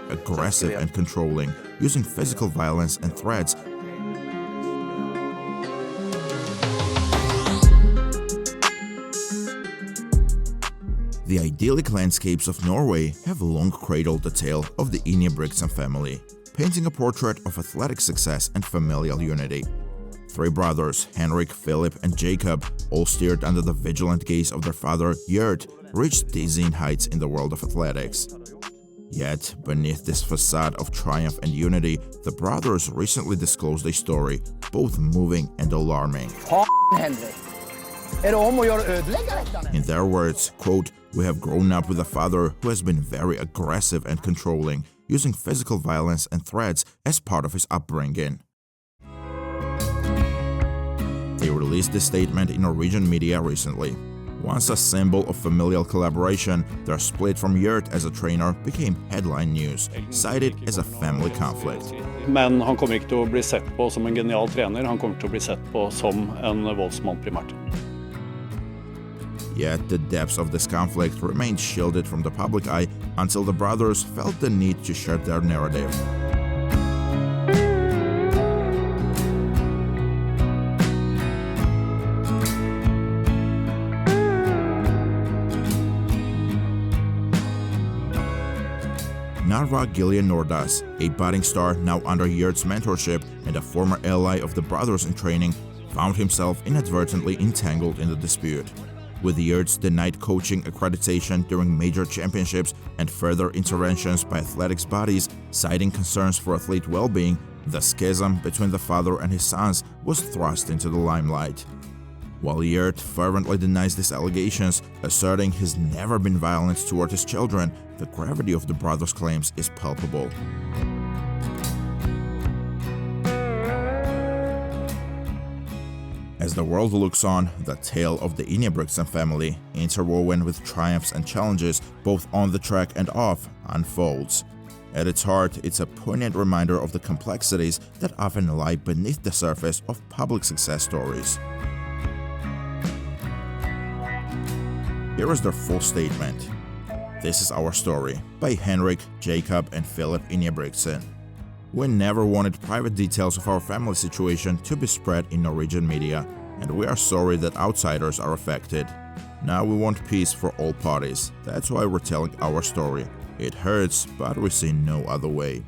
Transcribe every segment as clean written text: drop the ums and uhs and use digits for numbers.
Aggressive and controlling, using physical violence and threats. The idyllic landscapes of Norway have long cradled the tale of the Ingebrigtsen family, painting a portrait of athletic success and familial unity. Three brothers, Henrik, Philip, and Jakob, all steered under the vigilant gaze of their father, Gjert, reached dizzying heights in the world of athletics. Yet, beneath this facade of triumph and unity, the brothers recently disclosed a story, both moving and alarming. In their words, quote, "We have grown up with a father who has been very aggressive and controlling, using physical violence and threats as part of his upbringing." They released this statement in Norwegian media recently. Once a symbol of familial collaboration, their split from Gjert as a trainer became headline news, cited as a family conflict. Men han kommer ikke til å bli sett på som en genial trener, han kommer til å bli sett på som en voldsmann primært. Yet the depths of this conflict remained shielded from the public eye until the brothers felt the need to share their narrative. Narva Gillian Nordas, a budding star now under Gjert's mentorship and a former ally of the brothers in training, found himself inadvertently entangled in the dispute. With Gjert's denied coaching accreditation during major championships and further interventions by athletics bodies citing concerns for athlete well-being, the schism between the father and his sons was thrust into the limelight. While Gjert fervently denies these allegations, asserting he's never been violent toward his children, the gravity of the brothers' claims is palpable. As the world looks on, the tale of the Ingebrigtsen family, interwoven with triumphs and challenges both on the track and off, unfolds. At its heart, it's a poignant reminder of the complexities that often lie beneath the surface of public success stories. Here is their full statement. This is our story, by Henrik, Jakob, and Philip Ingebrigtsen. We never wanted private details of our family situation to be spread in Norwegian media, and we are sorry that outsiders are affected. Now we want peace for all parties. That's why we're telling our story. It hurts, but we see no other way.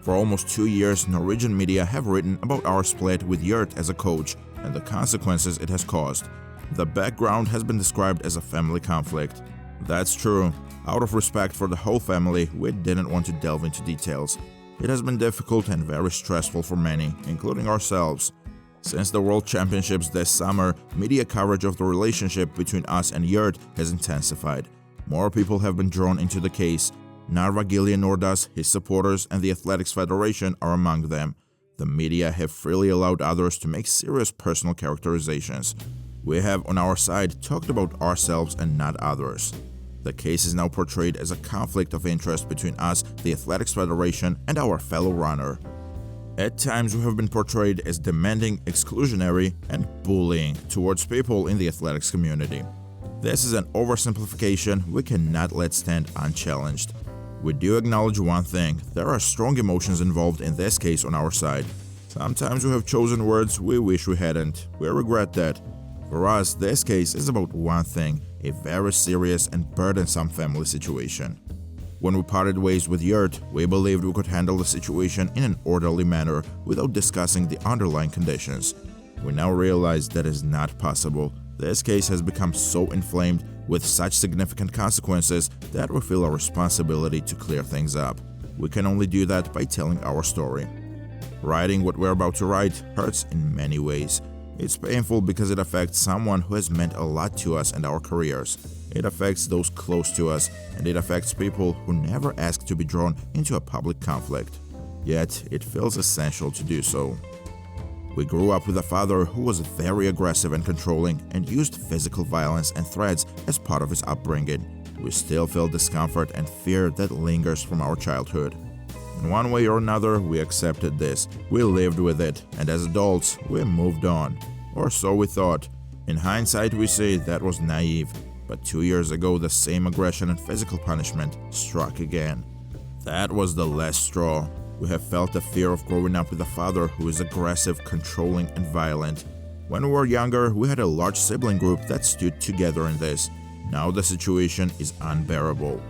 For almost 2 years, Norwegian media have written about our split with Gjert as a coach and the consequences it has caused. The background has been described as a family conflict. That's true. Out of respect for the whole family, we didn't want to delve into details. It has been difficult and very stressful for many, including ourselves. Since the World Championships this summer, media coverage of the relationship between us and Gjert has intensified. More people have been drawn into the case. Narva Gillian Nordas, his supporters, and the Athletics Federation are among them. The media have freely allowed others to make serious personal characterizations. We have, on our side, talked about ourselves and not others. The case is now portrayed as a conflict of interest between us, the Athletics Federation, and our fellow runner. At times, we have been portrayed as demanding, exclusionary, and bullying towards people in the athletics community. This is an oversimplification we cannot let stand unchallenged. We do acknowledge one thing: there are strong emotions involved in this case on our side. Sometimes we have chosen words we wish we hadn't. We regret that. For us, this case is about one thing: a very serious and burdensome family situation. When we parted ways with Gjert, we believed we could handle the situation in an orderly manner without discussing the underlying conditions. We now realize that is not possible. This case has become so inflamed with such significant consequences that we feel a responsibility to clear things up. We can only do that by telling our story. Writing what we're about to write hurts in many ways. It's painful because it affects someone who has meant a lot to us and our careers. It affects those close to us, and it affects people who never asked to be drawn into a public conflict. Yet, it feels essential to do so. We grew up with a father who was very aggressive and controlling and used physical violence and threats as part of his upbringing. We still feel discomfort and fear that lingers from our childhood. In one way or another, we accepted this, we lived with it, and as adults, we moved on. Or so we thought. In hindsight, we say that was naive. But 2 years ago, the same aggression and physical punishment struck again. That was the last straw. We have felt the fear of growing up with a father who is aggressive, controlling, and violent. When we were younger, we had a large sibling group that stood together in this. Now the situation is unbearable.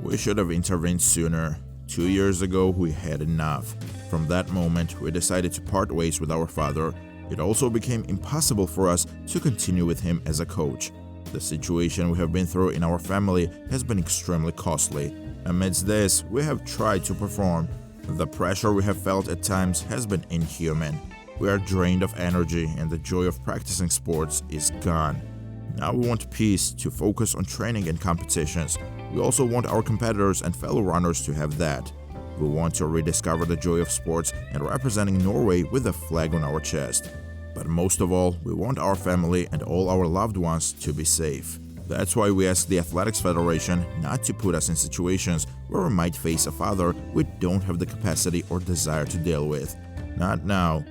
We should have intervened sooner. 2 years ago, we had enough. From that moment, we decided to part ways with our father. It also became impossible for us to continue with him as a coach. The situation we have been through in our family has been extremely costly. Amidst this, we have tried to perform. The pressure we have felt at times has been inhuman. We are drained of energy and the joy of practicing sports is gone. Now we want peace to focus on training and competitions. We also want our competitors and fellow runners to have that. We want to rediscover the joy of sports and representing Norway with a flag on our chest. But most of all, we want our family and all our loved ones to be safe. That's why we ask the Athletics Federation not to put us in situations where we might face a father we don't have the capacity or desire to deal with. Not now.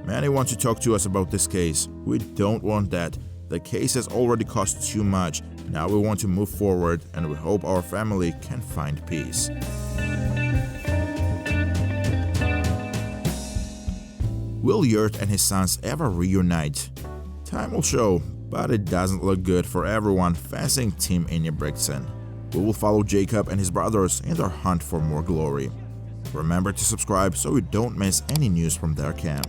Many want to talk to us about this case. We don't want that. The case has already cost too much. Now we want to move forward and we hope our family can find peace. Will Gjert and his sons ever reunite? Time will show, but it doesn't look good for everyone facing Team Ingebrigtsen. We will follow Jakob and his brothers in their hunt for more glory. Remember to subscribe so you don't miss any news from their camp.